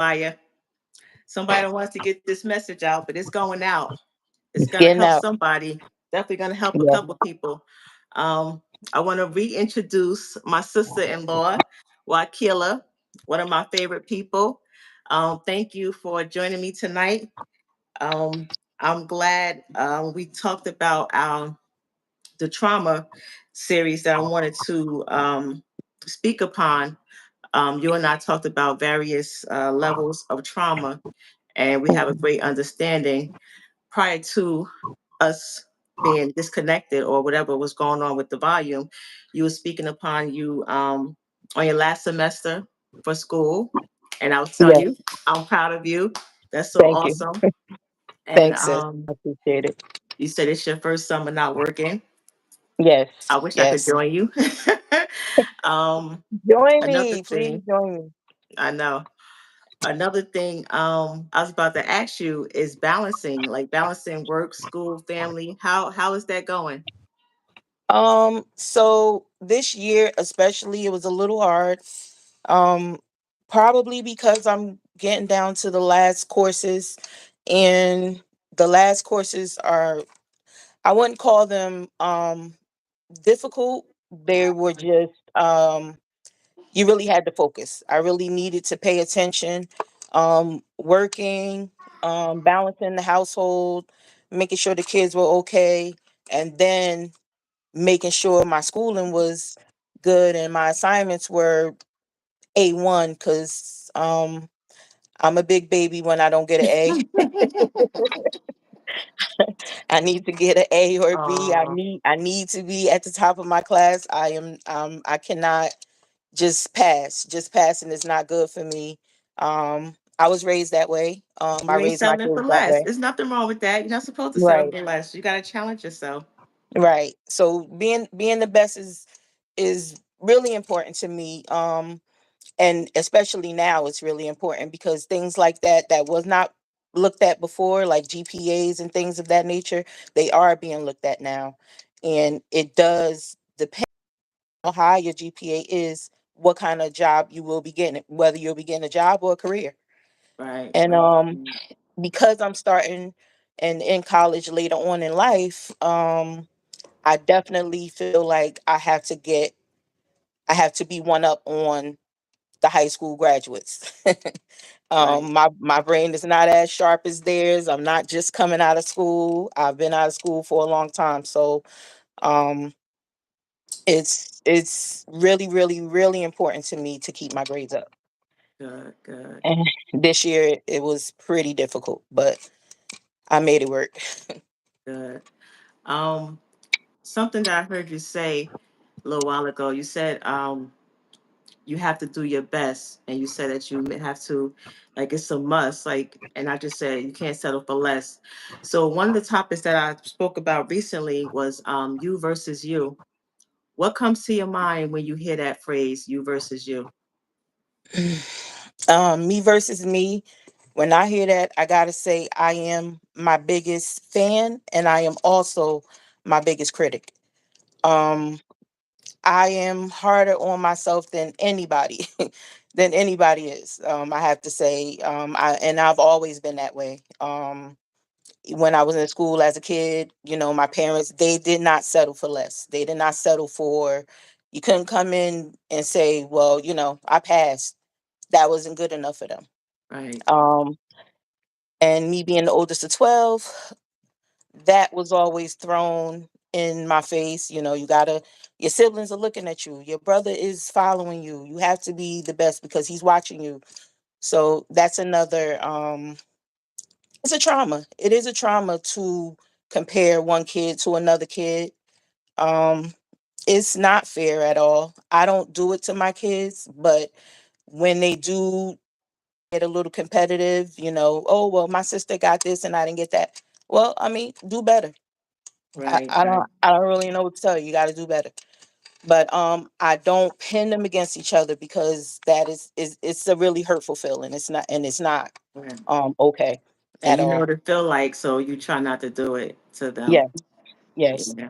Maya. Somebody wants to get this message out, but it's going out. It's It's going to getting help out. somebody. Definitely going to help a Yeah. couple people. Um, I want to reintroduce my sister-in-law, Wakila, one of my favorite people. Thank you for joining me tonight. Um, I'm glad we talked about the trauma series that I wanted to speak upon. You and I talked about various levels of trauma, and we have a Mhm. great understanding prior to us being disconnected or whatever was going on with the volume. You were speaking upon you on your last semester for school, and I was telling Yes. you, I'm proud of you. That's so Thank you. awesome. And Thanks, sis. I appreciate it. you said it's your first summer not working. Yes. I wish I could Yes. join you. um, Join Another me. Please thing, join me. I know. Another thing I was about to ask you is balancing work, school, family. How is that going? So this year especially it was a little hard. Um, Probably because I'm getting down to the last courses, and the last courses are, I wouldn't call them difficult. They were just you really had to focus. I really needed to pay attention. Working, balancing the household, making sure the kids were okay, and then making sure my schooling was good and my assignments were A1, because I'm a big baby when I don't get an A. I need to get an A or a B. Oh, I need to be at the top of my class. I cannot just pass. Just passing is not good for me. I was raised that way. I you ain't raised my settling for kids that less. way. There's nothing wrong with that. You're not supposed to settle Right. for less. You got to challenge yourself. Right. So being the best is really important to me. And especially now it's really important because things like that was not looked at before, like GPAs and things of that nature, they are being looked at now. And it does depend on how high your GPA is, what kind of job you will be getting, whether you'll be getting a job or a career. Right, And right. because I'm starting and in college later on in life, I definitely feel like I have to be one up on the high school graduates. Right. My brain is not as sharp as theirs. I'm not just coming out of school. I've been out of school for a long time, so um, it's really really important to me to keep my grades up. Good, good, And this year it was pretty difficult, but I made it work. good. Um, Something that I heard you say a little while ago. You said you have to do your best, and you said that you have to, like, it's a must. Like, and I just said you can't settle for less. So one of the topics that I spoke about recently was you versus you. What comes to your mind when you hear that phrase, you versus you? Me versus me. When I hear that, I gotta say I am my biggest fan, and I am also my biggest critic. Um, I am harder on myself than anybody, than anybody is. I have to say, I've always been that way. When I was in school as a kid, my parents, they did not settle for less. They did not settle for. You couldn't come in and say, "Well, I passed." That wasn't good enough for them. Right, Um, and me being the oldest of 12, that was always thrown in my face. Your siblings are looking at you. Your brother is following you. You have to be the best because he's watching you. So that's another, it's a trauma. It is a trauma to compare one kid to another kid. Um, it's not fair at all. I don't do it to my kids, but when they do get a little competitive, oh well, my sister got this and I didn't get that. Well, I mean, do better. right, right, I don't really know what to tell you. You got to do better. But I don't pin them against each other because that is it's a really hurtful feeling. It's not right. okay And at you know all. what it feel like, so you try not to do it to them. Yeah. Yes. Yeah,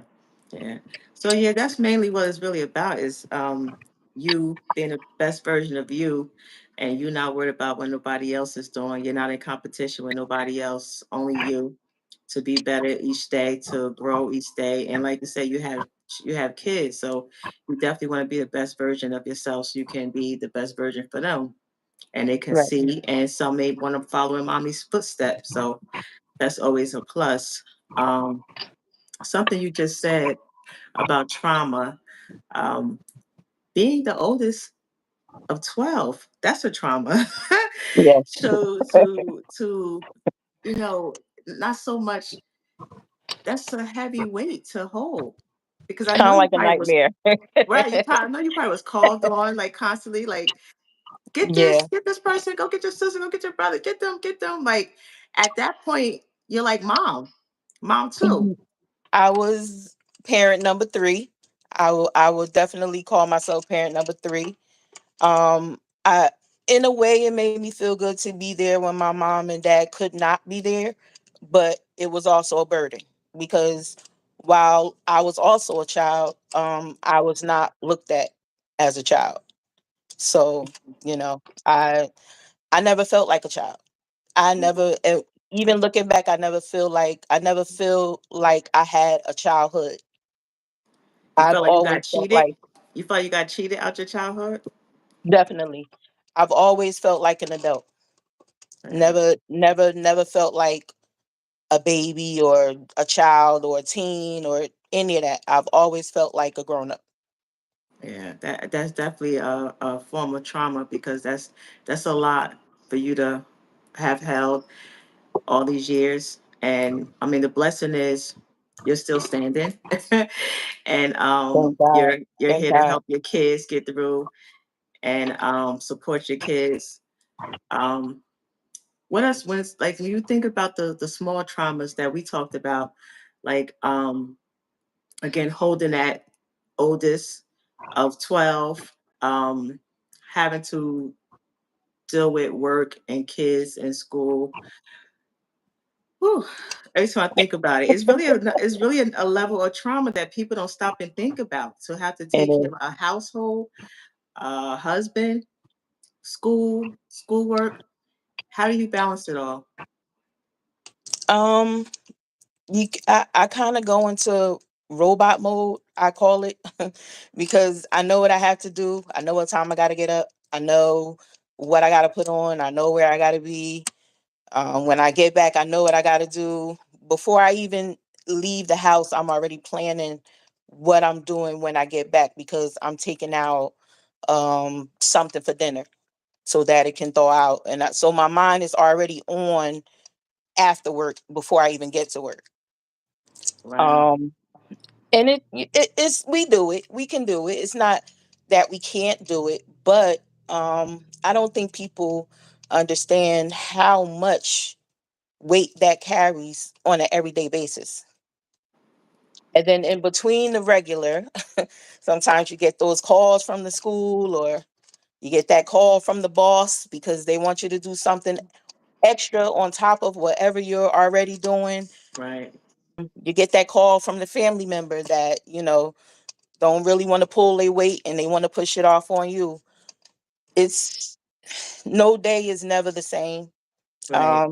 yeah. So yeah, that's mainly what it's really about is you being the best version of you and you're not worried about what nobody else is doing. You're not in competition with nobody else, only you, to be better each day, to grow each day. And like you said, you have kids, so you definitely want to be the best version of yourself so you can be the best version for them. And they can Right. see, and some may want to follow in mommy's footsteps. So that's always a plus. Um, Something you just said about trauma. Um, Being the oldest of 12, that's a trauma. Yes. To not so much, that's a heavy weight to hold. Because I Kind know of you like a probably was nightmare. right, I know you probably was called on like constantly, like, Yeah. get this person, go get your sister, go get your brother, get them. Like at that point, you're like mom too. Mhm. I was parent number three. I will definitely call myself parent number three. I In a way it made me feel good to be there when my mom and dad could not be there, but it was also a burden because while I was also a child, I was not looked at as a child. So, you know, I never felt like a child. I never even looking back, I never feel like I had a childhood. You I've felt like you always got felt cheated. like You felt you got cheated out your childhood. definitely. I've always felt like an adult. Right. Never felt like a baby or a child or a teen or any of that. I've always felt like a grown up. Yeah, that's definitely a form of trauma because that's a lot for you to have held all these years. And I mean, the blessing is you're still standing, and Thank God. you're Thank here to God. help your kids get through and support your kids. Um, what else? When it's like when you think about the small traumas that we talked about, like again holding that oldest of 12, um, having to deal with work and kids and school. Whew. Every time I think about it, it's really a level of trauma that people don't stop and think about. To have to It take care is. of a household, a husband, schoolwork. How do you balance it all? Um, I kind of go into robot mode, I call it, because I know what I have to do. I know what time I got to get up. I know what I got to put on. I know where I got to be. When I get back, I know what I got to do. Before I even leave the house, I'm already planning what I'm doing when I get back because I'm taking out something for dinner so that it can thaw out. So my mind is already on after work before I even get to work. Wow. Um, and it's we do it. We can do it. It's not that we can't do it, but I don't think people understand how much weight that carries on an everyday basis. And then in between the regular, sometimes you get those calls from the school or you get that call from the boss because they want you to do something extra on top of whatever you're already doing. Right. You get that call from the family member that, don't really want to pull their weight and they want to push it off on you. It's no day is never the same. Right.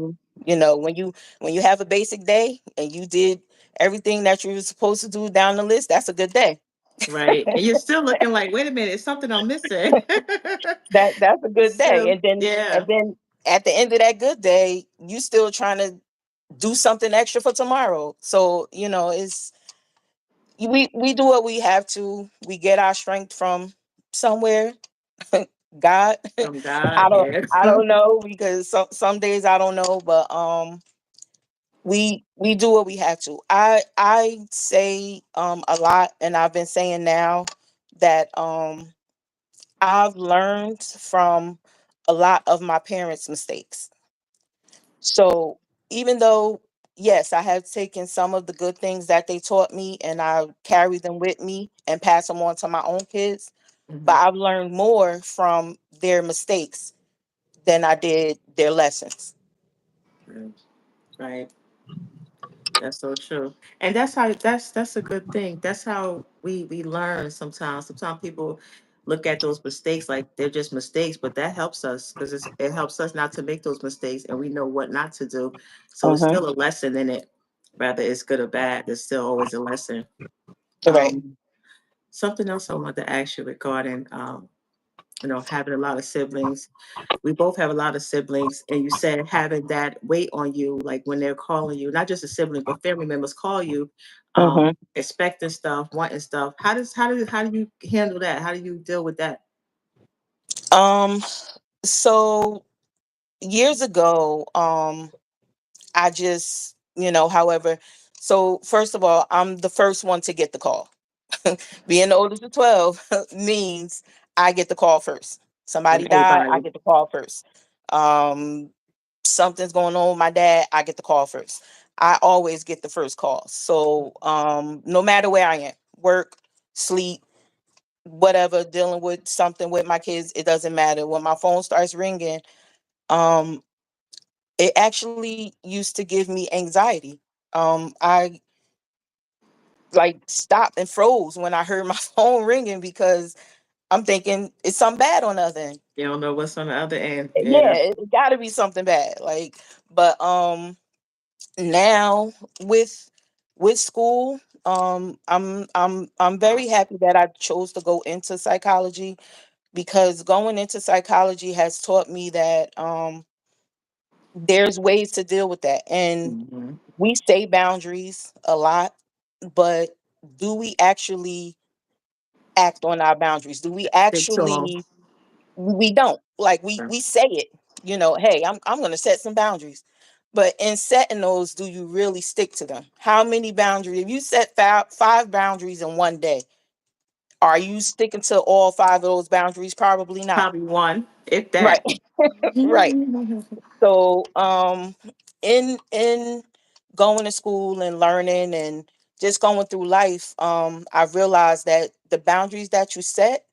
When you have a basic day and you did everything that you were supposed to do down the list, that's a good day. Right. And you're still looking like, wait a minute, it's something I'm missing. That's a good day. So And yeah. then at the end of that good day, you still trying to do something extra for tomorrow. So, it's we do what we have to. We get our strength from somewhere. God. From God, I yeah. I don't know because some days I don't know, but we do what we have to. I say a lot, and I've been saying now that I've learned from a lot of my parents' mistakes. So even though, yes, I have taken some of the good things that they taught me and I carry them with me and pass them on to my own kids, but Mhm. I've learned more from their mistakes than I did their lessons. Right. Right. That's so true. And that's a good thing. That's how we learn sometimes. Sometimes people look at those mistakes like they're just mistakes, but that helps us because it helps us not to make those mistakes, and we know what not to do. So it's Mhm. still a lesson in it, whether it's good or bad. There's still always a lesson. Right. Um, Something else I wanted to ask you regarding, having a lot of siblings. We both have a lot of siblings, and you said having that weight on you, like when they're calling you, not just a sibling, but family members call you, Mhm. expecting stuff, wanting stuff. How do you handle that? How do you deal with that? Um. So years ago, I just, however, so first of all, I'm the first one to get the call. Being the oldest of 12 means I get the call first. From Somebody died, I everybody. get the call first. Um, Something's going on with my dad, I get the call first. I always get the first call. So no matter where I am, work, sleep, whatever, dealing with something with my kids, it doesn't matter. When my phone starts ringing, um, it actually used to give me anxiety. I like stopped and froze when I heard my phone ringing because I'm thinking it's something bad on the other end. You don't know what's on the other end. Yeah, Yeah. it got to be something bad. Like, but now with with school, I'm very happy that I chose to go into psychology because going into psychology has taught me that there's ways to deal with that. And Hmm. we say boundaries a lot, but do we actually act on our boundaries? Do we Stick to them. actually we don't. Like we say it, hey, I'm going to set some boundaries. But in setting those, do you really stick to them? How many boundaries? If you set five boundaries in one day, are you sticking to all five of those boundaries? Probably not. Probably one, if Right. that. Right. So, in going to school and learning and just going through life, I've realized that the boundaries that you set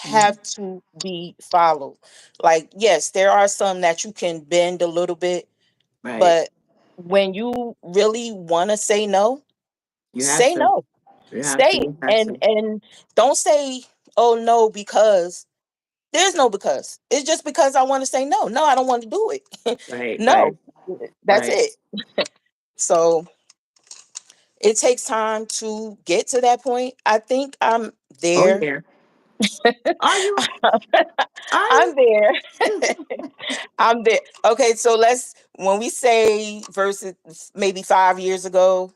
Mhm. have to be followed. Like, yes, there are some that you can bend a little bit, Right. but when you really want to say no, You have say to. no. You have Say to. it. You have And to. don't say, "Oh no," because there's no because. It's just because I want to say no. No, I don't want to do it. Right. Right. No. That's Right. it. So it takes time to get to that point. I think I'm Oh there. yeah. Are you? Are I'm there. you? I'm there. Okay, so let's when we say versus maybe 5 years ago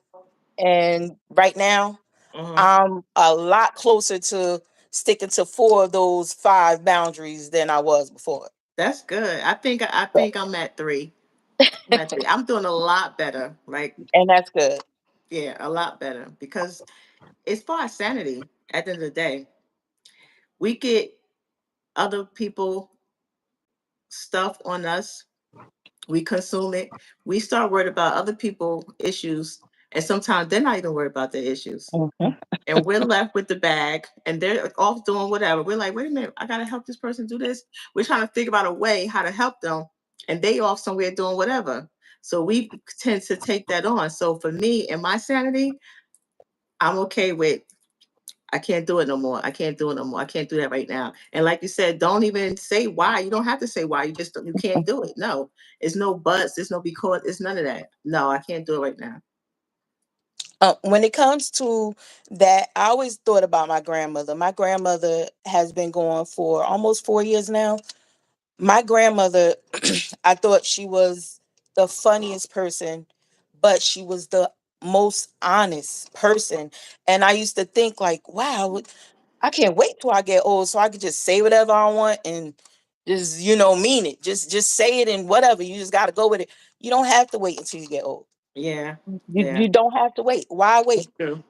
and right now, Hmm. I'm a lot closer to sticking to four of those five boundaries than I was before. That's good. I think I'm at three. I'm at three. I'm doing a lot better. Like, And that's good. yeah, a lot better because it's for our sanity. At the end of the day, we get other people stuff on us. We consume it. We start worried about other people issues, and sometimes they're not even worried about their issues. Mhm. And we're left with the bag, and they're off doing whatever. We're like, wait a minute, I gotta help this person do this. We're trying to figure out a way how to help them, and they off somewhere doing whatever. So we tend to take that on. So for me and my sanity, I'm okay with, I can't do it no more. I can't do it no more. I can't do that right now. And like you said, don't even say why. You don't have to say why. You can't do it. No, it's no buts. It's no because. It's none of that. No, I can't do it right now. When it comes to that, I always thought about my grandmother. My grandmother has been going for almost 4 years now. My grandmother, I thought she was the funniest person, but she was the most honest person. And I used to think like, wow, I can't wait till I get old so I could just say whatever I want and just, mean it. Just say it and whatever. You just gotta go with it. You don't have to wait until you get old. Yeah, You yeah, you don't have to wait. Why that's wait? true.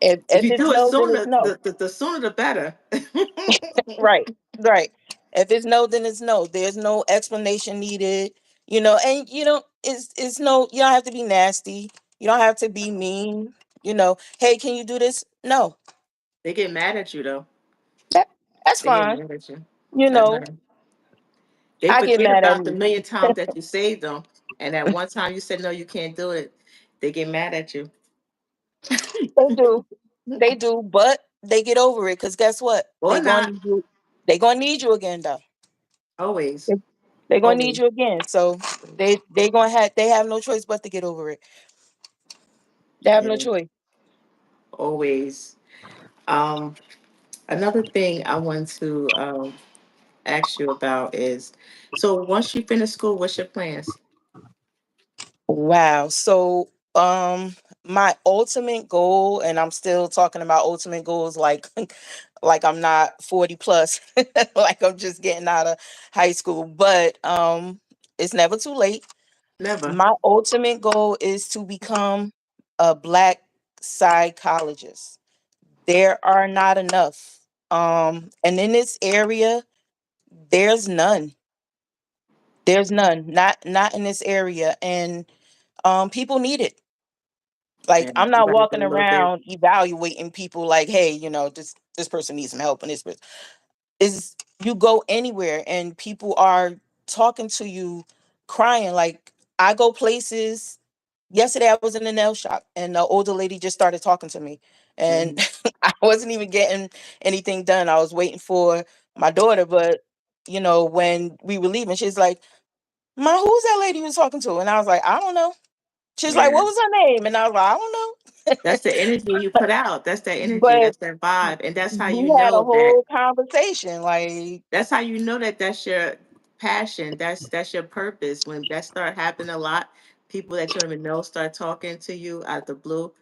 If If you it's do it no, then it's sooner, no. the sooner the better. Right, right. If it's no, then it's no. There's no explanation needed. And it's no. You don't have to be nasty. You don't have to be mean. Hey, can you do this? No, They get mad at you though. that that's They get fine. mad at you. You I know, know. They I get forget mad at about the me. million times that you saved them, and that one time you said no, you can't do it. They get mad at you. They do. They do. But they get over it, because guess what? Or not. They gonna need you again though. Always. They they gonna need Always. you again. So they have no choice but to get over it. They have no Yeah. choice. Always. Um, Another thing I want to ask you about is, so once you finish school, what's your plans? Wow. So my ultimate goal, and I'm still talking about ultimate goals like like I'm not 40 plus, like I'm just getting out of high school, but it's never too late. Never. My ultimate goal is to become a black psychologist. There are not enough. And in this area, there's none. There's none. Not in this area. And people need it. Like, I'm And you not gotta do walking a little bit. around evaluating people like, hey, this person needs some help, and this person is, you go anywhere and people are talking to you, crying. Like, I go places. Yesterday I was in a nail shop and the older lady just started talking to me, and Mhm. I wasn't even getting anything done. I was waiting for my daughter, but when we were leaving, she's like, "Ma, who's that lady you was talking to?" And I was like, "I don't know." She's like, Yeah. "What was her name?" And I was like, "I don't know." That's the energy you put out. That's that energy. But That's that vibe. And that's how you we had a know that whole conversation. Like, that's how you know that that's your passion. That's your purpose. When that start happening a lot, people that you don't even know start talking to you out of the blue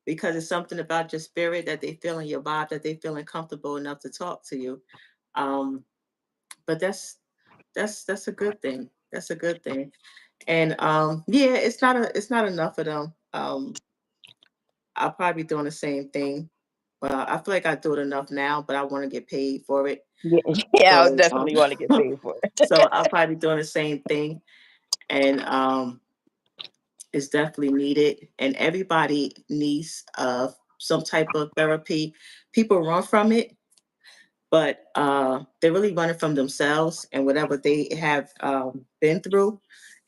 because it's something about your spirit that they feel in your vibe that they feeling comfortable enough to talk to you. Um, but that's a good thing. That's a good thing. And yeah, it's not enough of them. I'll probably be doing the same thing. But I feel like I do it enough now, but I want to get paid for it. yeah, yeah, I would So definitely want to get paid for it. so I'll probably be doing the same thing. And it's definitely needed. And everybody needs some type of therapy. People run from it, but they're really running from themselves and whatever they have been through.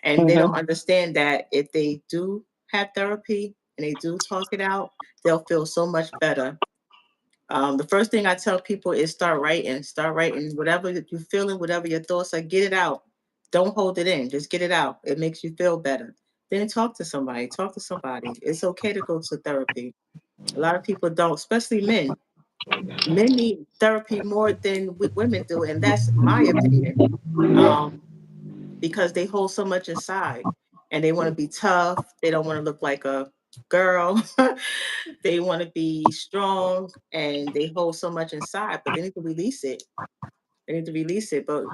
And they don't Hmm. understand that if they do have therapy and they do talk it out, they'll feel so much better. The first thing I tell people is start writing. Start writing whatever you're feeling, whatever your thoughts are, get it out. Don't hold it in. Just get it out. It makes you feel better. Then talk to somebody. Talk to somebody. It's okay to go to therapy. A lot of people don't, especially men. Men need therapy more than women do, and that's my opinion. Um, because they hold so much inside, and they want to be tough. They don't want to look like a girl. They want to be strong, and they hold so much inside, but they need to release it. They need to release it. But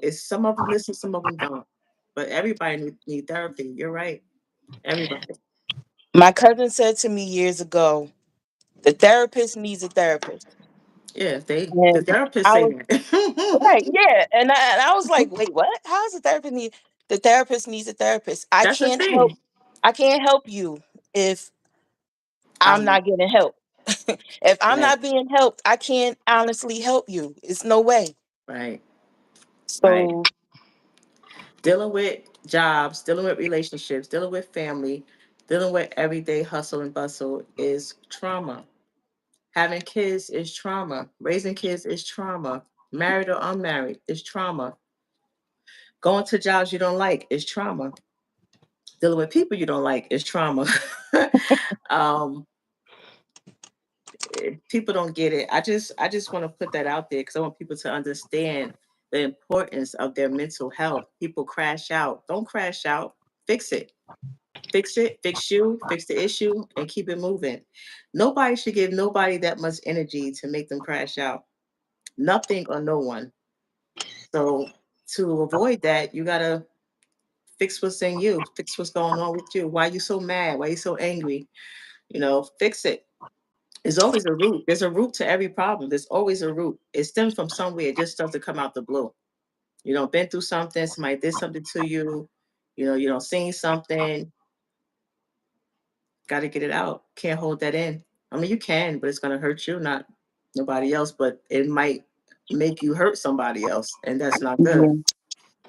it's some of them listen, some of them don't. But everybody need therapy. You're right. Everybody. My cousin said to me years ago, the therapist needs a therapist. Yeah, the And therapist I say was that. right, yeah. And I was like, wait, what? How does the therapist needs a therapist? That's the thing. I can't help you if I'm Um, not getting help. If I'm right, not being helped, I can't honestly help you. It's no way. right, right. So Dealing with jobs, dealing with relationships, dealing with family, dealing with everyday hustle and bustle is trauma. Having kids is trauma. Raising kids is trauma. Married or unmarried is trauma. Going to jobs you don't like is trauma. Dealing with people you don't like is trauma. um, People don't get it. I just want to put that out there because I want people to understand the importance of their mental health. People crash out. Don't crash out. Fix it. Fix it. Fix you. Fix the issue and keep it moving. Nobody should give nobody that much energy to make them crash out. Nothing or no one. So to avoid that, you gotta fix what's in you. Fix what's going on with you. Why you so mad? Why you so angry? Fix it. There's always a root. There's a root to every problem. There's always a root. It stems from somewhere. It just doesn't come out the blue. Been through something. Somebody did something to you. You don't seen something. Got to get it out. Can't hold that in. I mean, you can, but it's gonna hurt you, not nobody else. But it might make you hurt somebody else, and that's not good. yeah,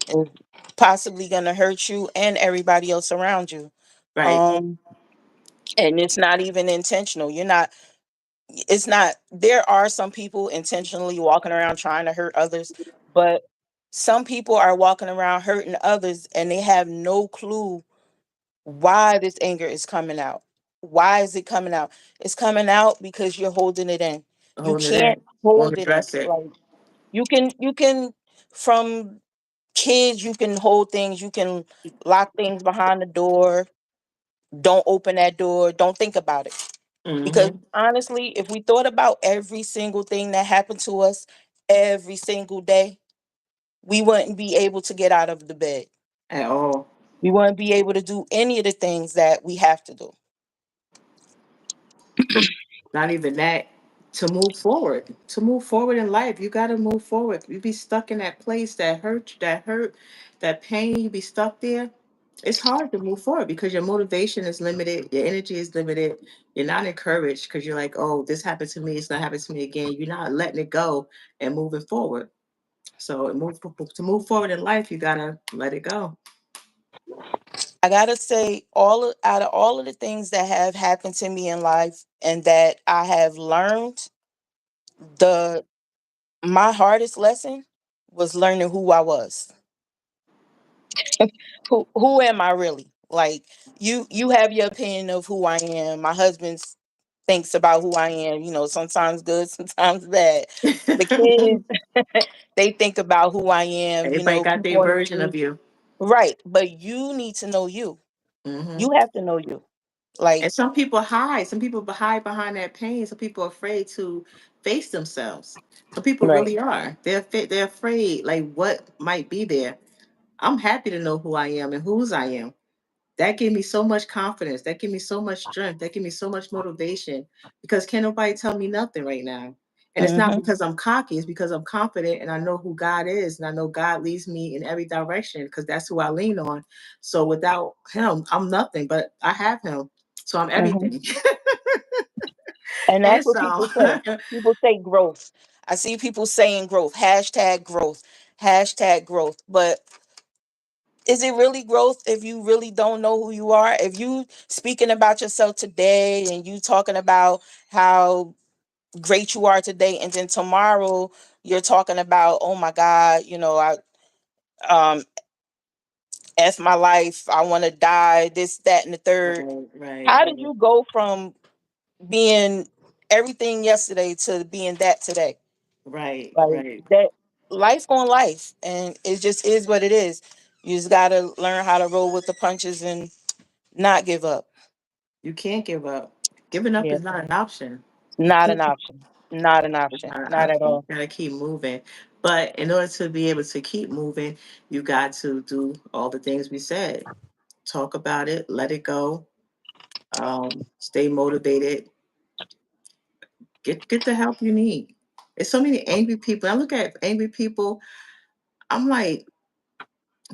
it's possibly gonna hurt you and everybody else around you. Right. Um, and it's not even intentional. You're not. it's not, there are some people intentionally walking around trying to hurt others, but some people are walking around hurting others and they have no clue why this anger is coming out. Why is it coming out? It's coming out because you're holding it in. You Holding it can't in, won't hold it in. address it. Like, you can from kids, you can hold things, you can lock things behind the door. Don't open that door. Don't think about it. Because Hmm. honestly, if we thought about every single thing that happened to us every single day, we wouldn't be able to get out of the bed. At all. We wouldn't be able to do any of the things that we have to do. Not even that. To move forward in life, you got to move forward. You be stuck in that place that hurt, that pain. You be stuck there. It's hard to move forward because your motivation is limited, your energy is limited. You're not encouraged because you're like, oh, this happened to me. It's not happening to me again. You're not letting it go and moving forward. So to move forward in life, you gotta let it go. I gotta say, out of all of the things that have happened to me in life and that I have learned, the my hardest lesson was learning who I was. Who am I really? Like, you have your opinion of who I am. My husband thinks about who I am, sometimes good, sometimes bad. The kids, they think about who I am, Everybody got their people on the version of street. you. Right. But you need to know you. Hmm. You have to know you. Like, And some people hide. Some people hide behind that pain. Some people are afraid to face themselves. Some people right. really are. They're afraid, like what might be there. I'm happy to know who I am and whose I am. That gave me so much confidence. That gave me so much strength. That gave me so much motivation because can't nobody tell me nothing right now. And it's not Hmm. because I'm cocky, it's because I'm confident and I know who God is and I know God leads me in every direction because that's who I lean on. So without him, I'm nothing, but I have him. So I'm Hmm. everything. And And that's what so people say. People say growth. I see people saying growth, hashtag growth, hashtag growth. But is it really growth if you really don't know who you are? If you speaking about yourself today and you talking about how great you are today, and then tomorrow you're talking about, oh my God, I um F my life, I want to die, this, that, and the third. right, right, How did right, you go from being everything yesterday to being that today? right, Like right. that, life on life, and it just is what it is. You just gotta learn how to roll with the punches and not give up. You can't give up. Giving up Yeah, is not an option. not an option. Not an option. Not at You all. gotta keep moving. But in order to be able to keep moving, you got to do all the things we said. Talk about it, let it go, stay motivated, get the help you need. There's so many angry people. I look at angry people, I'm like,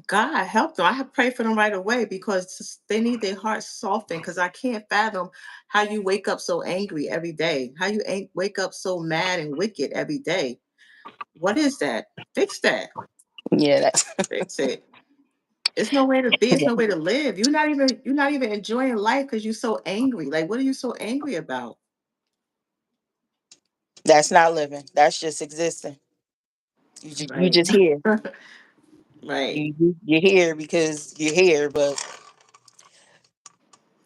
God help them. I have prayed for them right away because they need their hearts softened because I can't fathom how you wake up so angry every day. How you wake up so mad and wicked every day. What is that? Fix that. Yeah, that's Fix it. It's no way to be. It's no way to live. You're not even enjoying life because you're so angry. Like, what are you so angry about? that's not living. That's just existing. You Right. just here. Right. You're here because you're here. But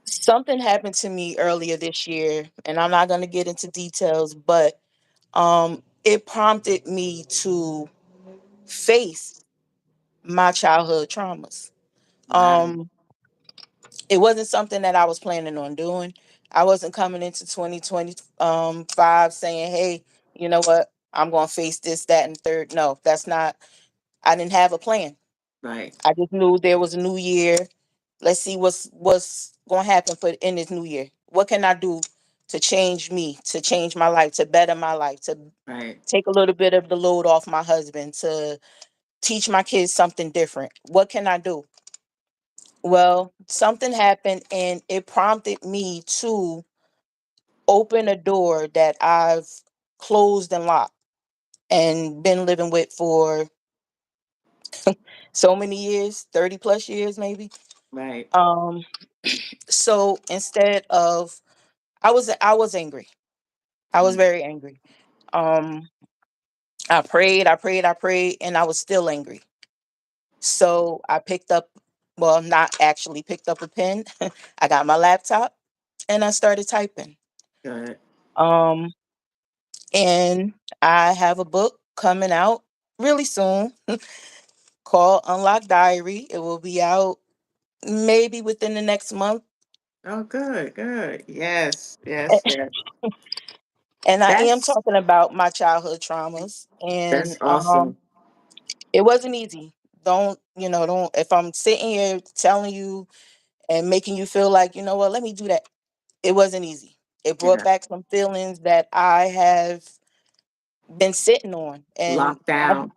something happened to me earlier this year, and I'm not gonna get into details, but it prompted me to face my childhood traumas. Wow. Um, it wasn't something that I was planning on doing. I wasn't coming into 2025 saying, "Hey, you know what? I'm going to face this, that, and third." No, that's not. I didn't have a plan. Right. I just knew there was a new year. Let's see what's going to happen for in this new year. What can I do to change me, to change my life, to better my life, to Right. take a little bit of the load off my husband, to teach my kids something different? What can I do? Well, something happened and it prompted me to open a door that I've closed and locked and been living with for so many years, 30 plus years maybe. Right. Um so instead of, I was angry. I was Mm. very angry. Um, I prayed, and I was still angry. So I picked up, well, not actually picked up a pen. I got my laptop and I started typing. Good. Um, and I have a book coming out really soon called Unlock Diary. It will be out maybe within the next month. Oh, good, good. Yes, yes, yes. And I am That's talking about my childhood traumas. that's And awesome. it wasn't easy. Don't if I'm sitting here telling you and making you feel like, you know what, let me do that. It wasn't easy. It brought Yeah. back some feelings that I have been sitting on, and Lockdown.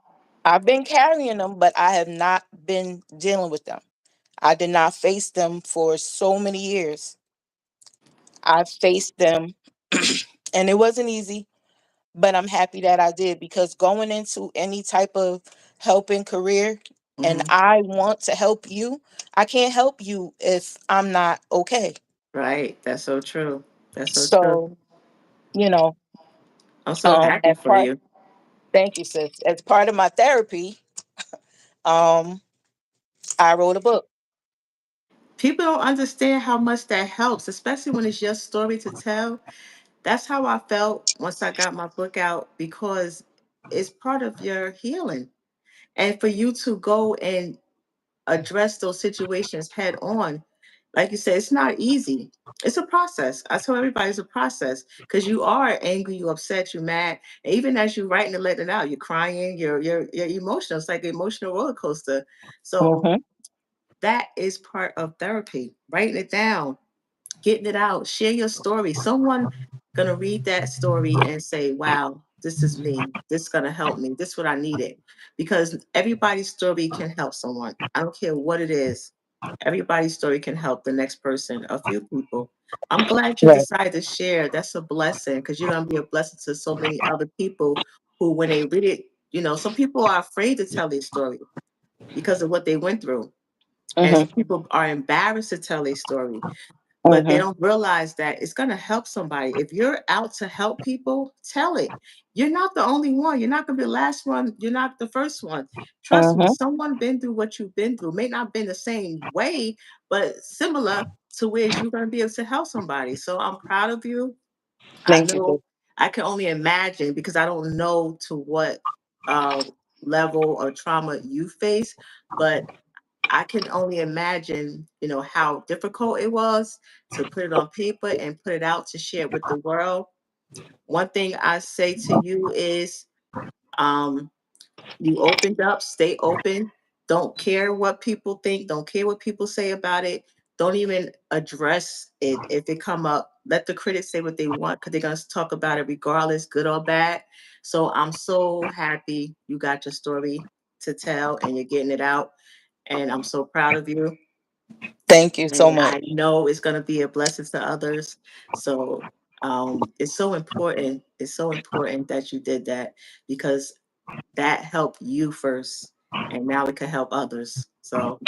I've been carrying them, but I have not been dealing with them. I did not face them for so many years. I faced them and it wasn't easy, but I'm happy that I did, because going into any type of helping career, and Hmm. I want to help you, I can't help you if I'm not okay. Right. That's so true. That's so true. So, you know, I'm so happy as for part you. thank you, sis. As part of my therapy, um, I wrote a book. People don't understand how much that helps, especially when it's your story to tell. That's how I felt once I got my book out because it's part of your healing. And for you to go and address those situations head on, like you said, it's not easy. It's a process. I tell everybody it's a process because you are angry, you upset, you mad. And even as you're writing and letting it out, you're crying, you're emotional. It's like an emotional roller coaster. So Hmm. that is part of therapy. Writing it down, getting it out, share your story. Someone gonna read that story and say, wow, this is me. This is gonna help me. This is what I needed. Because everybody's story can help someone. I don't care what it is. Everybody's story can help the next person, a few people. I'm glad you Right. decided to share. That's a blessing because you're gonna be a blessing to so many other people who, when they read it, some people are afraid to tell their story because of what they went through. And Hmm. some people are embarrassed to tell their story, but they Hmm. don't realize that it's going to help somebody. If you're out to help people, tell it. You're not the only one. You're not going to be the last one. You're not the first one. Trust me, Hmm. someone been through what you've been through. May not been the same way, but similar to where you're going to be able to help somebody. So I'm proud of you. I Thank you, sis. know I can only imagine because I don't know to what uh, level of trauma you face, but I can only imagine, how difficult it was to put it on paper and put it out to share it with the world. One thing I say to you is, um, you opened up, stay open. Don't care what people think. Don't care what people say about it. Don't even address it if it come up. Let the critics say what they want because they're gonna talk about it regardless, good or bad. So I'm so happy you got your story to tell and you're getting it out. And I'm so proud of you. Thank you so And much. I know it's going to be a blessing to others. So it's so important. It's so important that you did that because that helped you first, and now it can help others. So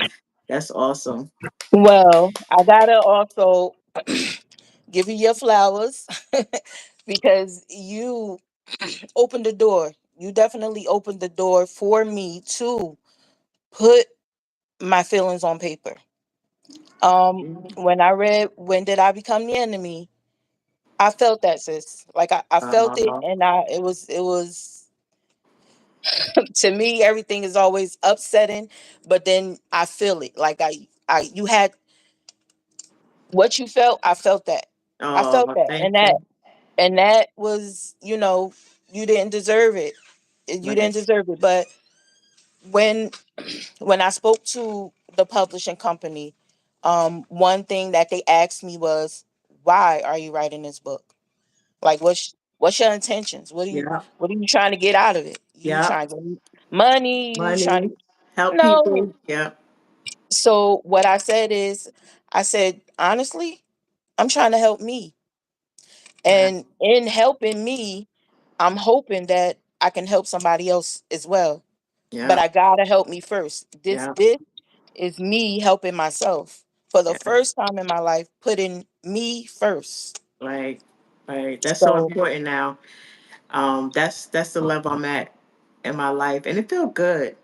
that's awesome. Well, I gotta also give you your flowers because you opened the door. You definitely opened the door for me to put my feelings on paper. When I read "When Did I Become the Enemy," I felt that, sis. Like I felt it, Uh, and it was to me, everything is always upsetting, but then I feel it. Like you had what you felt. I felt that. I felt oh, that, thank and that you. and that was, you didn't deserve it. You didn't Right. deserve it. But when when I spoke to the publishing company, one thing that they asked me was, "Why are you writing this book? Like, what's your intentions? Yeah. What are you trying to get out of it? You Yeah. trying to get money? You trying Money, to help no?" people. Yeah. So what I said is, I said, honestly, I'm trying to help me, Yeah. and in helping me, I'm hoping that I can help somebody else as well. But Yeah. I gotta help me first. This Yeah. this is me helping myself for the Yeah. first time in my life, putting me first. Right. Right. That's so So important now. That's the level I'm at in my life, and it feels good.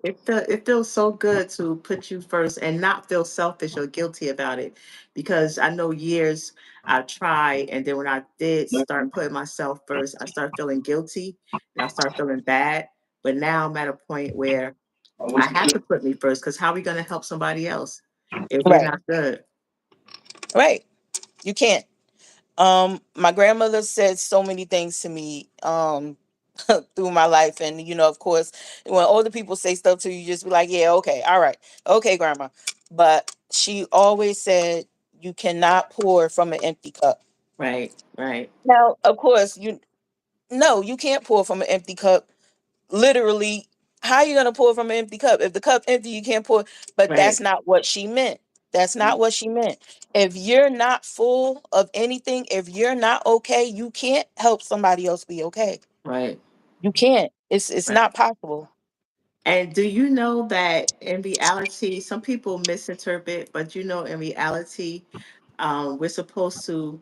It feels so good to put you first and not feel selfish or guilty about it, because I know years I tried, and then when I did start putting myself first, I start feeling guilty and I start feeling bad. But now I'm at a point where I have to put me first, because how are we going to help somebody else if we're right, not good? right. You can't. My grandmother said so many things to me through my life, and of course, when older people say stuff to you, you just be like, yeah, okay, all right, okay, grandma. But she always said you cannot pour from an empty cup. Right, right, Now, of course, you no, you can't pour from an empty cup. Literally, how you gonna pour from an empty cup? If the cup empty, you can't pour. But right, that's not what she meant. That's not what she meant. If you're not full of anything, if you're not okay, you can't help somebody else be okay. right, You can't. It's right. not possible. And do you know that in reality, some people misinterpret, but in reality, we're supposed to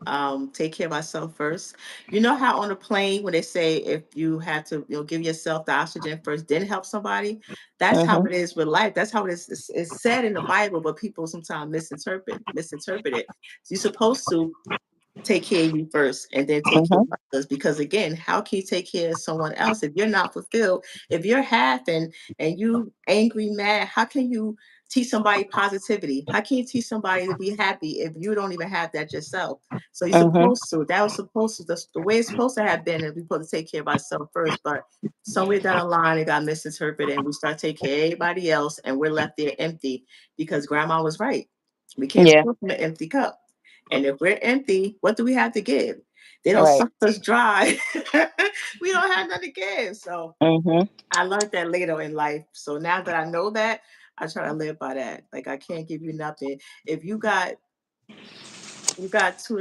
take care of ourselves first. You know how on a plane, when they say if you have to, give yourself the oxygen first, then help somebody. That's how Mm-hmm. it is with life. That's how it is. It's said in the Bible, but people sometimes misinterpret it. You're supposed to take care of you first and then take care Mm-hmm. of others, because again, how can you take care of someone else if you're not fulfilled? If you're half and you angry, mad, how can you teach somebody positivity? How can you teach somebody to be happy if you don't even have that yourself? So you're Mm-hmm. supposed to, that was supposed to, the way it's supposed to have been, is we're supposed to take care of ourselves first. But somewhere down the line it got misinterpreted, and we start taking care of everybody else, and we're left there empty, because grandma was right. We can't Yeah. pour from an empty cup. And if we're empty, what do we have to give? They don't Right. suck us dry. We don't have nothing to give. So Mm-hmm. I learned that later in life. So now that I know that, I try to live by that. Like, I can't give you nothing. If you got $2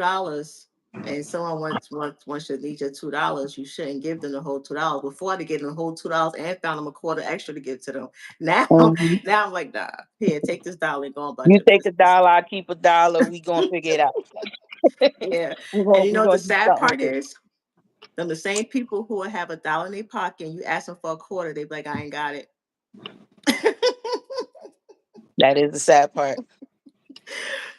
and someone wants to need your $2, you shouldn't give them the whole $2. Before, I get them the whole $2 and found them a quarter extra to give to them. Now, Mm-hmm. now I'm like, nah, here, take this dollar and go about You your take a business. dollar, I keep a dollar. We gonna figure it out. Yeah. we're And gonna you we know what the gonna do sad something with part it. is? Them the same people who will have a dollar in their pocket, and you ask them for a quarter, they be like, I ain't got it. That is the sad part.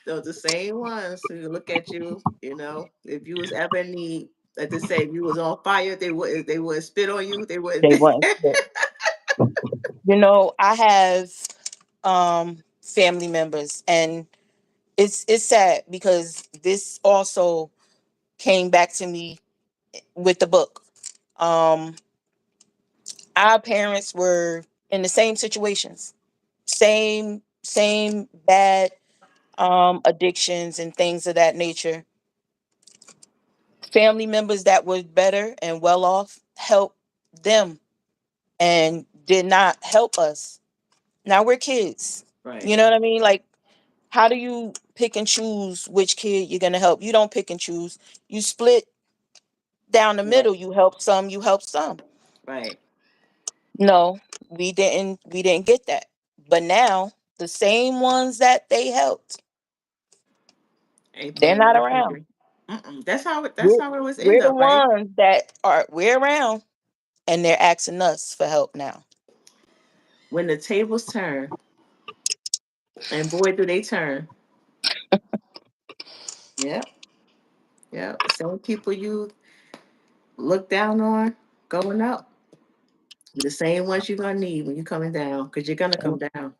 Those the same ones who look at you, if you was ever in need, like they say, if you was on fire, they would spit on you. They wouldn't. They want it. I have family members, and it's sad because this also came back to me with the book. Um our parents were in the same situations, same bad addictions and things of that nature. Family members that were better and well off helped them and did not help us. Now we're kids. Right, You know what I mean? Like, how do you pick and choose which kid you're gonna help? You don't pick and choose. You split down the right, middle. You help some, you help some. right. No, we didn't get that. But now the same ones that they helped, Ain't they're paying not no around. attention. Mm-mm. That's how it. That's We're, how it was end we're the up, right? ones that we're around, and they're asking us for help now. When the tables turn, and boy, do they turn. Yep, yep. The same people you look down on going up, the same ones you're gonna need when you're coming down, because you're gonna come down.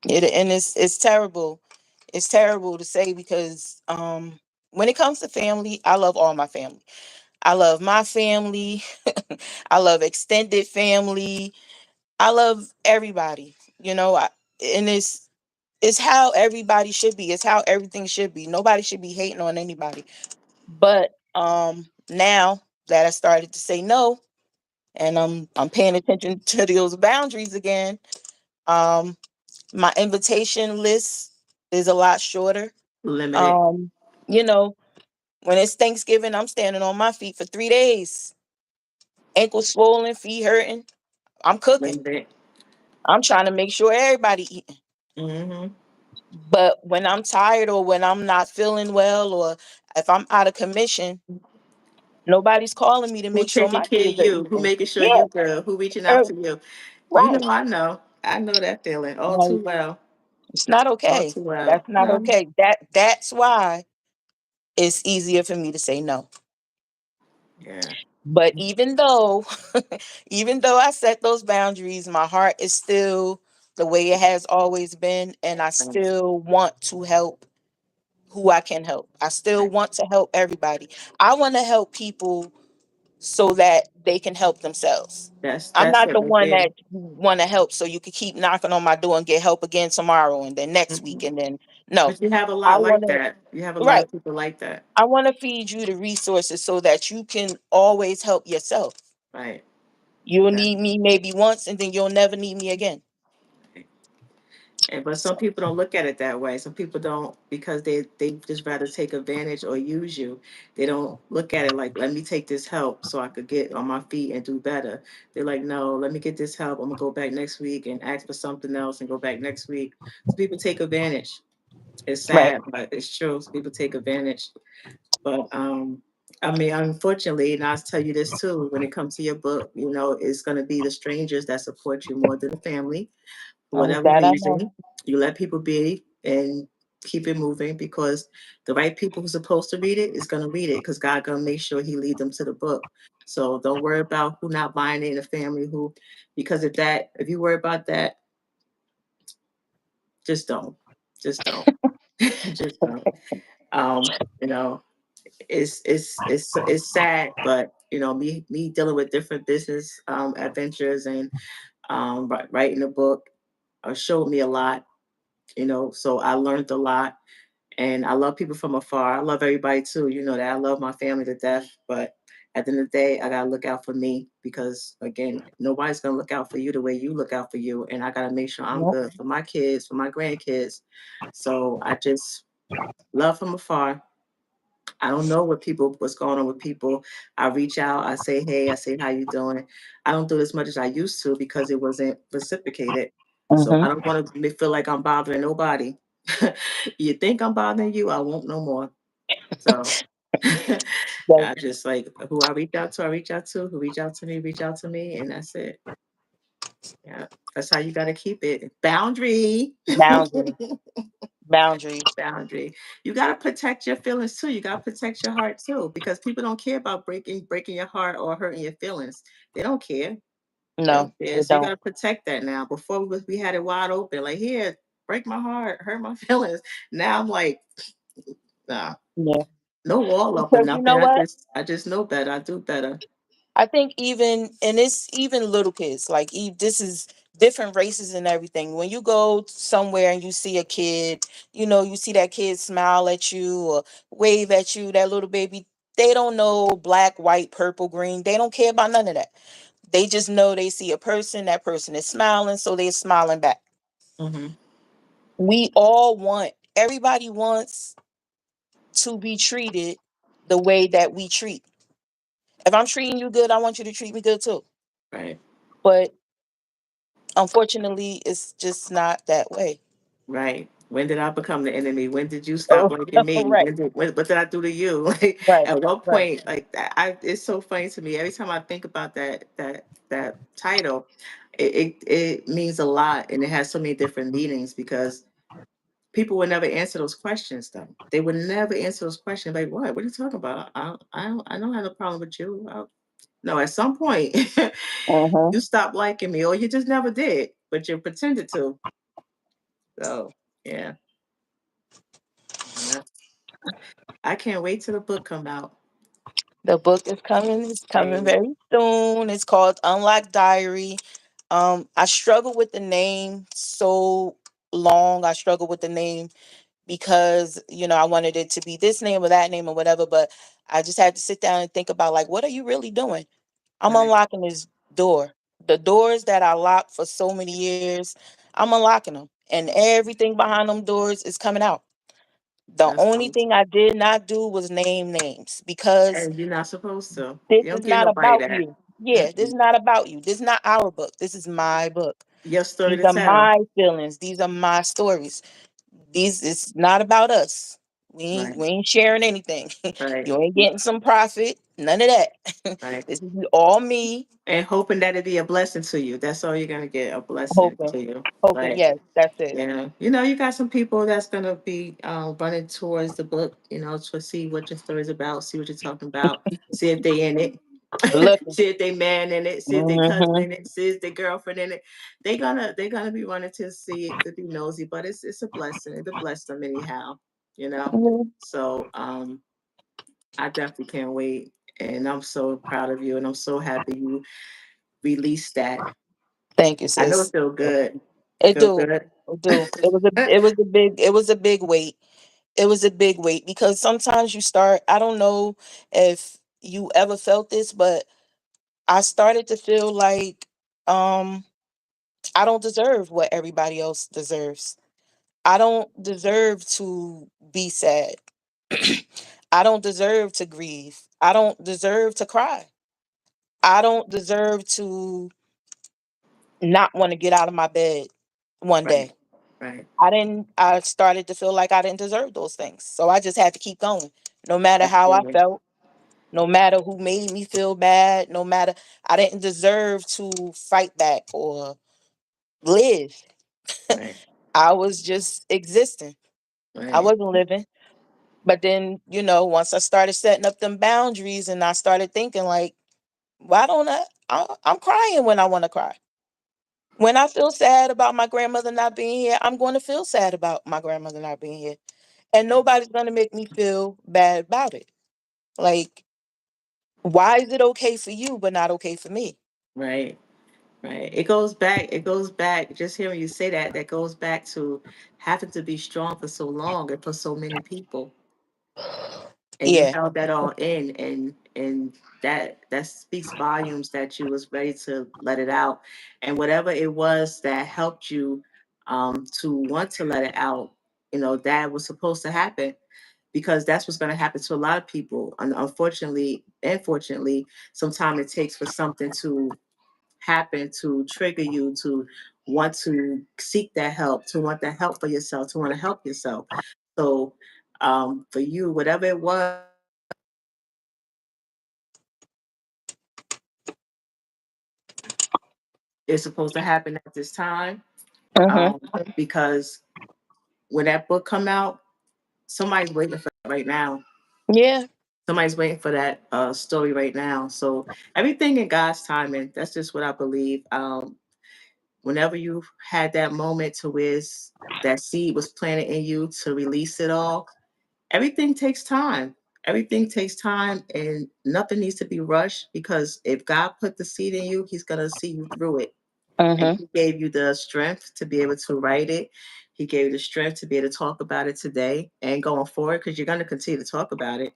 And it's terrible. It's terrible to say because when it comes to family, I love all my family. I love my family. I love extended family. I love everybody. And it's how everybody should be. It's how everything should be. Nobody should be hating on anybody. But now that I started to say no, and I'm paying attention to those boundaries again, um my invitation list is a lot shorter. Limited, Um, you know, when it's Thanksgiving, I'm standing on my feet for 3 days, ankles swollen, feet hurting. I'm cooking. limited. I'm trying to make sure everybody eating. Mm-hmm. But when I'm tired or when I'm not feeling well or If I'm out of commission, nobody's calling me to Who make sure taking my care kids of are you? Who eating. making sure Yeah, you good? Who reaching out er, to you? You right. know, I know. I know that feeling all too Like, well. it's not All okay. too well. That's not No. okay. That's why it's easier for me to say no. Yeah. But even though, even though I set those boundaries, my heart is still the way it has always been, and I Right. still want to help who I can help. I still want to help everybody. I want to help people so that they can help themselves. I'm That's not it the right one there. that want to help so you can keep knocking on my door and get help again tomorrow and then next week Mhm. and then no. But you have a I lot want like to that. You have a lot right. of people like that. I want to feed you the resources so that you can always help yourself. Right. You'll That- need me maybe once and then you'll never need me again. right. And but some So, people don't look at it that way. Some people don't because they just rather take advantage or use you. They don't look at it like, let me take this help so I could get on my feet and do better. They're like, no, let me get this help. I'm gonna go back next week and ask for something else and go back next week. So people take advantage. It's right. sad, but it's true. So people take advantage. But I mean, unfortunately, and I'll tell you this too, when it comes to your book, you know, it's gonna be the strangers that support you more than the family for whatever That I know. reason. You let people be and keep it moving because the right people who's supposed to read it is gonna read it because God gonna make sure He lead them to the book. So don't worry about who not buying it in the family who, because if you worry about that, just don't, just don't, just don't. You know, it's sad, but you know, me dealing with different business adventures and writing a book showed me a lot. You know, so I learned a lot, and I love people from afar. I love everybody too. You know that I love my family to death, but at the end of the day, I gotta look out for me because again, nobody's gonna look out for you the way you look out for you, and I gotta make sure I'm Nope. good for my kids, for my grandkids. So I just love from afar. I don't know what's going on with people. I reach out, I say, hey, I say, how you doing? I don't do as much as I used to because it wasn't reciprocated. So Hmm. I don't want to feel like I'm bothering nobody. You think I'm bothering you? I won't no more. So Yes, I just like who I reach out to, I reach out to, who reach out to me, and that's it. Yeah. That's how you gotta keep it. Boundary. boundaries. Boundaries. Boundary. You got to protect your feelings too. You got to protect your heart too, because people don't care about breaking your heart or hurting your feelings. They don't care. They No, don't care. they So you got don't. to protect that now. Before we had it wide open, like here, break my heart, hurt my feelings. Now I'm like, nah, Yeah. no wall up or Because you nothing. know what? I just know better. I do better. I think even and it's even little kids like this is different races and everything. When you go somewhere and you see a kid, you see that kid smile at you or wave at you, that little baby. They don't know black, white, purple, green. They don't care about none of that. They just know they see a person. That person is smiling, so they're smiling back. Hmm. We all want. Everybody wants to be treated the way that we treat. If I'm treating you good, I want you to treat me good too. Right. But unfortunately, it's just not that way. Right. When did I become the enemy? When did you stop Oh, liking me? right, What did I do to you? Like right, at what right. point, like that, it's so funny to me. Every time I think about that title, it means a lot, and it has so many different meanings because people would never answer those questions. Though they would never answer those questions. Like what? What are you talking about? I don't have a problem with you. No, at some point, Hmm. you stopped liking me, or you just never did, but you pretended to. So yeah. Yeah. I can't wait till the book come out. The book is coming. It's coming Hey, very soon. It's called Unlocked Diary. I struggle with the name so long. I struggle with the name because I wanted it to be this name or that name or whatever. But I just had to sit down and think about like, what are you really doing? I'm right. unlocking this door. The doors that I locked for so many years, I'm unlocking them. And everything behind them doors is coming out. The That's only awesome. thing I did not do was name names because And you're not supposed to. this You is don't give not nobody about that. you. Yeah, this is Mm-mm. not about you. This is not our book. This is my book. Your story These to are tell. my feelings. These are my stories. These It's not about us. Right. We ain't sharing anything. Right. You ain't getting some profit. None of that. Right. This is all me. And hoping that it be a blessing to you. That's all you're gonna get, a blessing Hoping. to you. Hoping, Right. yes, that's it. Yeah. You got some people that's gonna be running towards the book, to see what your story's about, see what you're talking about, see if they in it, Looking. see if they man in it, see if they cousin Hmm. in it, see if they girlfriend in it. They're gonna be running to see it, to be nosy, but it's a blessing. It'll bless them anyhow, you know. So I definitely can't wait. And I'm so proud of you, and I'm so happy you released that. Thank you, I know it sis. feel good. It Feel do. good. It do. It was a big weight. It was a big weight because sometimes you start, I don't know if you ever felt this, but I started to feel like um I don't deserve what everybody else deserves. I don't deserve to be sad. I don't deserve to grieve. I don't deserve to cry. I don't deserve to not want to get out of my bed one Right. day. Right. I started to feel like I didn't deserve those things. So I just had to keep going. No matter how I Absolutely. felt, no matter who made me feel bad, no matter, I didn't deserve to fight back or live. Right. I was just existing. I Right. wasn't living. But then, once I started setting up them boundaries and I started thinking like, why don't I'm crying when I want to cry. When I feel sad about my grandmother not being here, I'm going to feel sad about my grandmother not being here. And nobody's going to make me feel bad about it. Like, why is it okay for you but not okay for me? Right. Right. It goes back. Just hearing you say that, that goes back to having to be strong for so long and for so many people. And you Yeah. held that all in, and that speaks volumes that you was ready to let it out. And whatever it was that helped you to want to let it out, that was supposed to happen, because that's what's going to happen to a lot of people. And unfortunately and fortunately, sometimes it takes for something to happen to trigger you to want to seek that help, to want that help for yourself, to want to help yourself. So for you, whatever it was, is supposed to happen at this time, Hmm. um, because when that book come out, somebody's waiting for it right now. Yeah. Somebody's waiting for that story right now. So everything in God's timing. That's just what I believe. Whenever you had that moment to where that seed was planted in you to release it all, everything takes time. Everything takes time, and nothing needs to be rushed, because if God put the seed in you, He's gonna see you through it. And Hmm. He gave you the strength to be able to write it. He gave you the strength to be able to talk about it today and going forward, because you're gonna continue to talk about it,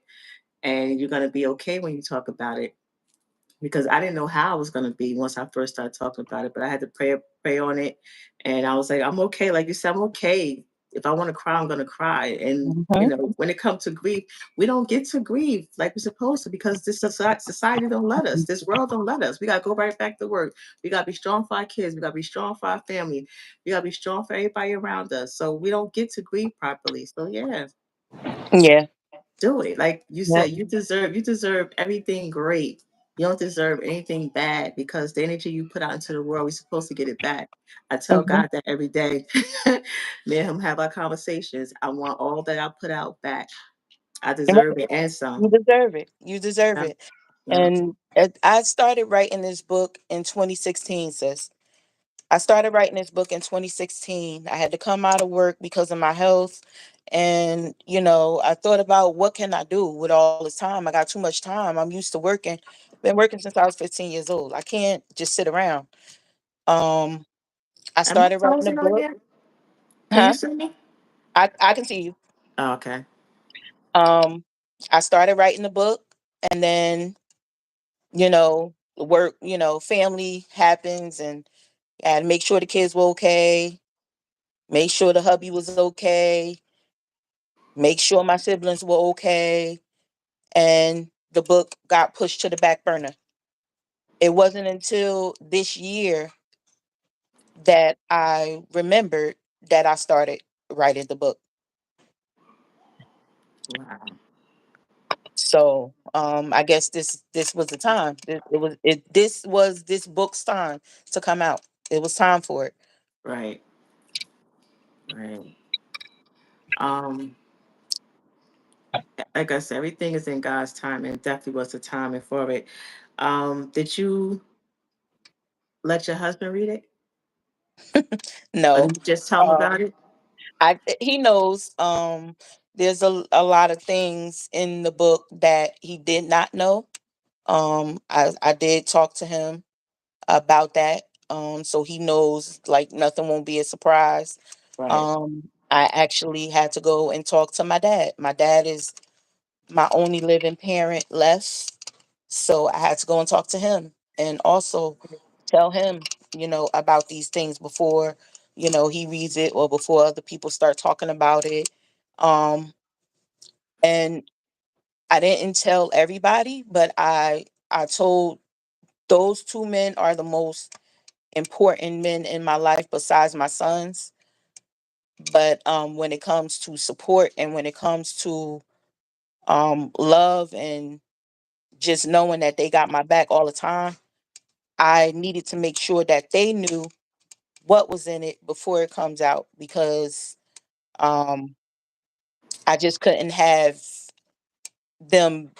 and you're gonna be okay when you talk about it, because I didn't know how I was gonna be once I first started talking about it, but I had to pray on it, and I was like, I'm okay. Like you said, I'm okay. If I want to cry, I'm gonna cry. And Hmm. when it comes to grief, we don't get to grieve like we're supposed to, because this society don't let us. This world don't let us. We gotta go right back to work. We gotta be strong for our kids. We gotta be strong for our family. We gotta be strong for everybody around us. So we don't get to grieve properly. So yeah, Yeah. do it. Like you Yeah. said, you deserve everything great. You don't deserve anything bad, because the energy you put out into the world, we're supposed to get it back. I tell Hmm. God that every day. Me and him have our conversations. I want all that I put out back. I deserve it and some. You deserve it. You deserve Yeah, it. yeah. And I started writing this book in 2016, sis. I started writing this book in 2016. I had to come out of work because of my health. And, I thought about what can I do with all this time? I got too much time. I'm used to working. Been working since I was 15 years old. I can't just sit around. Um, I Am I started writing a frozen book. again? Can you Huh? see me? I can see you. Oh, okay. Um, I started writing the book, and then, work, family happens, and I had to make sure the kids were okay, make sure the hubby was okay, make sure my siblings were okay, and the book got pushed to the back burner. It wasn't until this year that I remembered that I started writing the book. Wow. So I guess this was the time. This was this book's time to come out. It was time for it. Right. Right. Um, like I said, everything is in God's time, and definitely was the timing for it. Did you let your husband read it, or No. did you just tell him Um about it? I he knows there's a lot of things in the book that he did not know. I did talk to him about that. So he knows like nothing won't be a surprise. Right. I actually had to go and talk to my dad. My dad is my only living parent left. So I had to go and talk to him and also tell him, about these things before, he reads it or before other people start talking about it. Um, and I didn't tell everybody, but I told those two men are the most important men in my life besides my sons. But when it comes to support and when it comes to love and just knowing that they got my back all the time, I needed to make sure that they knew what was in it before it comes out because um I just couldn't have them,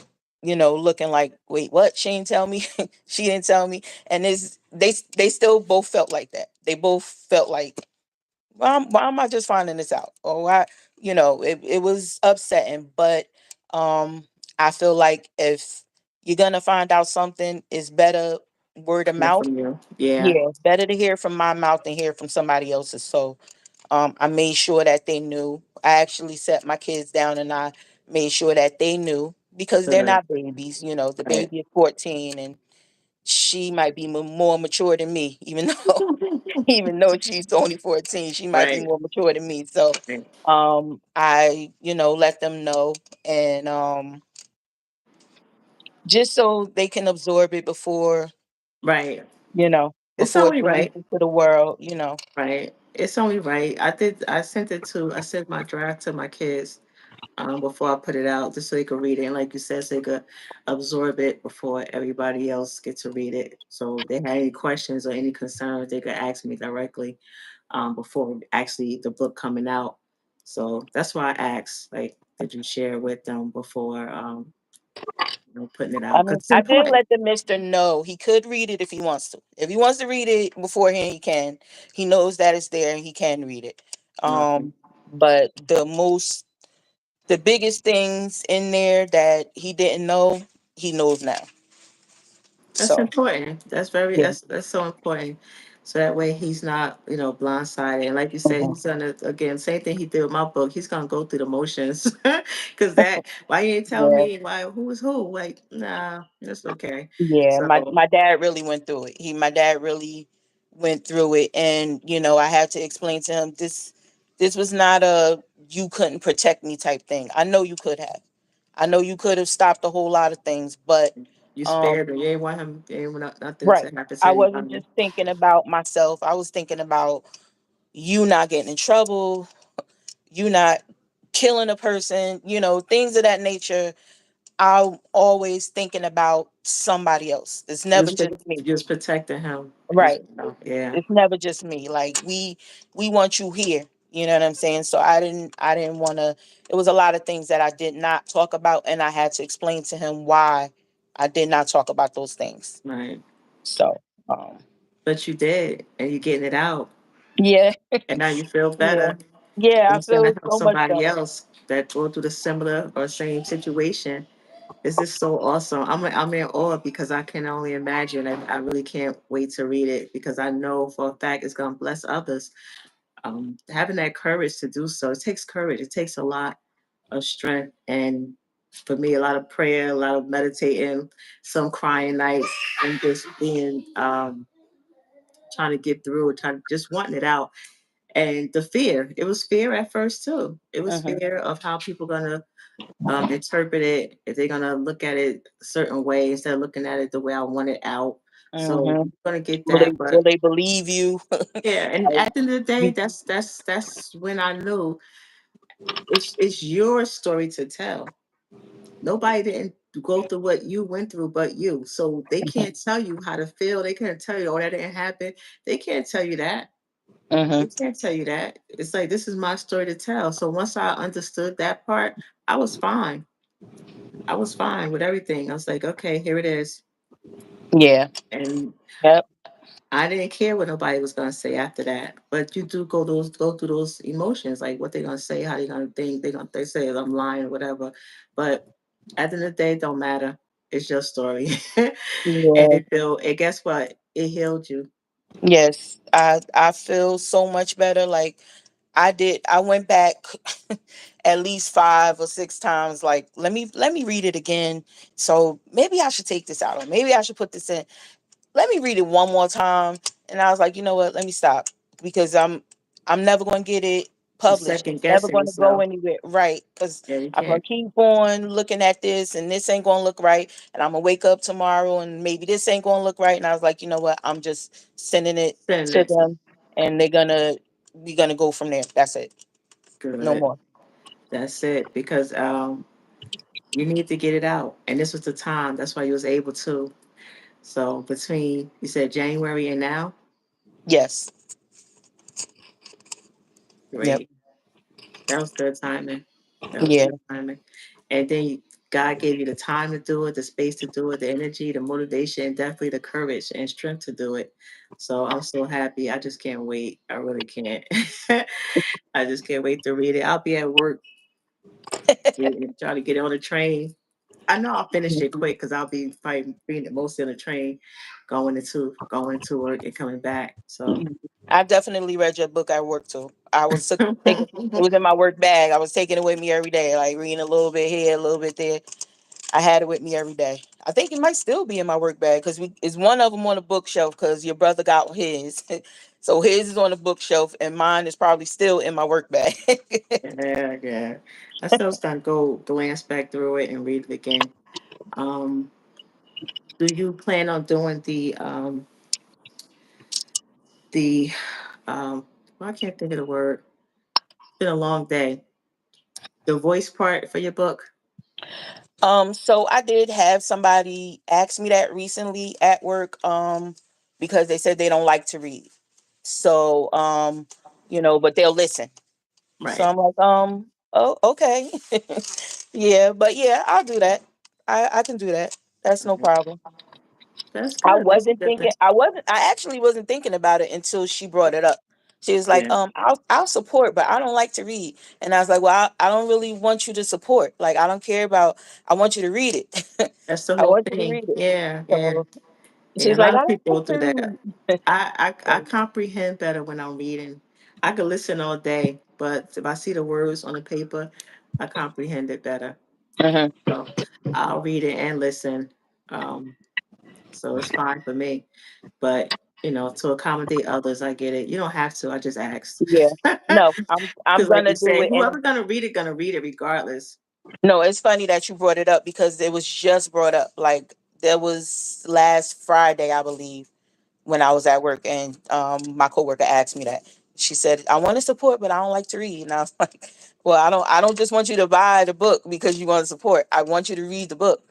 looking like, wait, what? She didn't tell me. She didn't tell me. And they still both felt like that. They both felt like, why am I just finding this out? Or why, it was upsetting. But um I feel like if you're gonna find out something, it's better word of Yeah, mouth. from you. Yeah. Yeah, it's better to hear from my mouth than hear from somebody else's. So I made sure that they knew. I actually set my kids down and I made sure that they knew because they're Good. not babies. The Right. baby is 14 and she might be more mature than me, even though even though she's only 14, she might be Right. more mature than me. So Right. I, let them know and just so they can absorb it Right. It's before only it's released right. into the world. Right. It's only right. I sent it to. I sent my draft to my kids before I put it out, just so they could read it. And like you said, so they could absorb it before everybody else gets to read it. So if they had any questions or any concerns, they could ask me directly before actually the book coming out. So that's why I asked, like, did you share with them before putting it I out? Because mean, it's I did important. let the mister know he could read it if he wants to. If he wants to read it beforehand, he can. He knows that it's there and he can read it. Okay. But the biggest things in there that he didn't know, he knows now. That's So important. yeah. That's so important. So that way he's not, blindsided. And like you said, Mhm. he's gonna again same thing he did with my book. He's gonna go through the motions. Cause that why you ain't tell Yeah. me why who was who? Like, nah, that's okay. Yeah. My So my dad really went through it. My dad really went through it, and I had to explain to him this was not a you couldn't protect me type thing. I know you could have. I know you could have stopped a whole lot of things, but you um spared him. You ain't want him, you ain't want nothing to right. happen to I wasn't anybody. just thinking about myself. I was thinking about you not getting in trouble, you not killing a person, things of that nature. I'm always thinking about somebody else. It's never just me. You was protecting him. Right. Yeah, It's never just me. Like we want you here. You know what I'm saying? So I didn't want to. It was a lot of things that I did not talk about, and I had to explain to him why I did not talk about those things. right. So um But you did, and you're getting it out. yeah. And now you feel Yeah. better. Yeah, I It's gonna feel help so much somebody better. else that go through the similar or same situation. This is so awesome. I'm in awe because I can only imagine. I really can't wait to read it because I know for a fact it's gonna bless others. Having that courage to do so, it takes courage. It takes a lot of strength and for me a lot of prayer, a lot of meditating, some crying nights, and just being trying to get through, trying just wanting it out. And the fear, it was fear at first too. It was Mhm. fear of how people gonna interpret it, if they're gonna look at it a certain way instead of looking at it the way I want it out. So Mhm. you're gonna get Will they that, will but they believe you? yeah. And Like, at the end of the day, you- that's when I knew. It's your story to tell. Nobody didn't go through what you went through but you. So they can't tell you how to feel. They can't tell you, oh, that didn't happen. They can't tell you that. Hmm. They can't tell you that. It's like this is my story to tell. So once I understood that part, I was fine. I was fine with everything. I was like, okay, here it is. Yeah. And Yep. I didn't care what nobody was gonna say after that. But you do go through those emotions, like what they're gonna say, how they gonna think, they say I'm lying or whatever. But at the end of the day, it don't matter. It's your story. And Yeah. and guess what? It healed you. Yes. I feel so much better. Like I went back at least 5 or 6 times. Like, let me read it again. So maybe I should take this out, or maybe I should put this in. Let me read it one more time. And I was like, you know what? Let me stop, because I'm never going to get it You published. It's second never guessing going to go yourself. anywhere, right? Because Yeah, you I'm going can't to keep on looking at this, and this ain't going to look right. And I'm going to wake up tomorrow, and maybe this ain't going to look right. And I was like, you know what? I'm just sending it send to it. them, and we're going to go from there. That's it. No Good. more. That's it. Because you need to get it out. And this was the time. That's why you was able to. So between you said January and now, Yes. Yep. great. That was good timing. That was Yeah. good timing. And then God gave you the time to do it, the space to do it, the energy, the motivation, and definitely the courage and strength to do it. So I'm so happy. I just can't wait. I really can't. I just can't wait to read it. I'll be at work trying to get on the train. I know I'll finish it quick because I'll be fighting reading it mostly on the train, going into work and coming back. So Mhm. I definitely read your book at work too. I was taking it was in my work bag. I was taking it with me every day, like reading a little bit here, a little bit there. I had it with me every day. I think it might still be in my work bag because we is one of them on the bookshelf because your brother got his. So his is on the bookshelf and mine is probably still in my work bag. yeah, yeah. I still was gonna go glance back through it and read it again. Um, do you plan on doing the well, I can't think of the word. It's been a long day. The voice part for your book, So I did have somebody ask me that recently at work, because they said they don't like to read. So, but they'll listen. So right? I'm like, oh, okay. Yeah, but yeah, I'll do that. I can do that. That's no Mhm. problem. That's good. That's a good thing. I actually wasn't thinking about it until she brought it up. She was like, Yeah, I'll support, but I don't like to read. And I was like, well, I don't really want you to support. Like, I don't care about, I want you to read it. that's the I whole want you to thing. read it. Yeah, yeah, So yeah. A she's lot like, of I don't people like go to through that. read. I So, comprehend better when I'm reading. I could listen all day, but if I see the words on the paper, I comprehend it better. mhm. So I'll read it and listen. Um, so it's fine for me. But to accommodate others, I get it. You don't have to. I just asked. Yeah. No, I'm Because like gonna you do said, it. And whoever's gonna read it regardless. no, it's funny that you brought it up because it was just brought up. Like, there was last Friday, I believe, when I was at work, and my coworker asked me that. She said, "I want to support, but I don't like to read." And I was like, "Well, I don't just want you to buy the book because you want to support. I want you to read the book."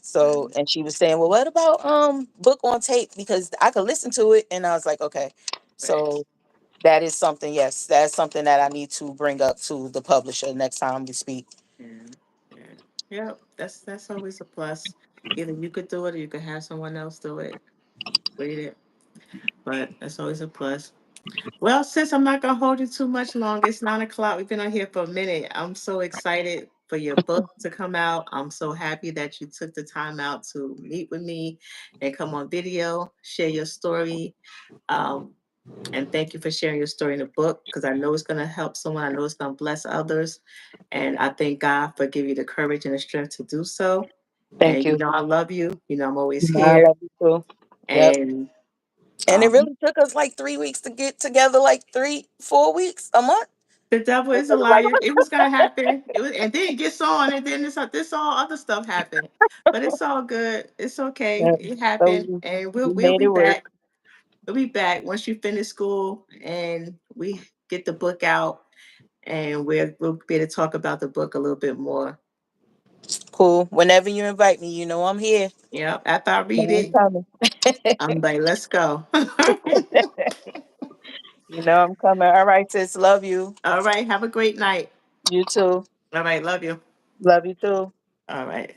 So, Mhm. and she was saying, "Well, what about book on tape because I could listen to it." And I was like, "Okay." Right. So that is something. Yes, that's something that I need to bring up to the publisher next time we speak. Yeah. Yeah. Yeah. That's always a plus. Either you could do it or you could have someone else do it. Read it. But that's always a plus. Well, sis, I'm not gonna hold you too much longer. It's 9 o'clock. We've been on here for a minute. I'm so excited for your book to come out. I'm so happy that you took the time out to meet with me and come on video, share your story. Um, and thank you for sharing your story in the book because I know it's gonna help someone. I know it's gonna bless others. And I thank God for giving you the courage and the strength to do so. Thank And you. I love you. I'm always I here. love you too. Yep. And And it um, really took us like 3 weeks to get together, like 3, 4 weeks, a month. the devil It is a was like, liar. It was gonna happen. It was, and then it gets on, and then this all other stuff happened. But it's all good. It's okay. yeah. It So happened, and we'll we we'll made be it work. back. We'll be back once you finish school, and we get the book out, and we'll be able to talk about the book a little bit more. Cool. Whenever you invite me, you know I'm here. Yeah, after I You read know it, I'm coming. I'm like, let's go. You know I'm coming. All right, sis. Love you. All right, have a great night. You too. All right, love you. Love you too. All right.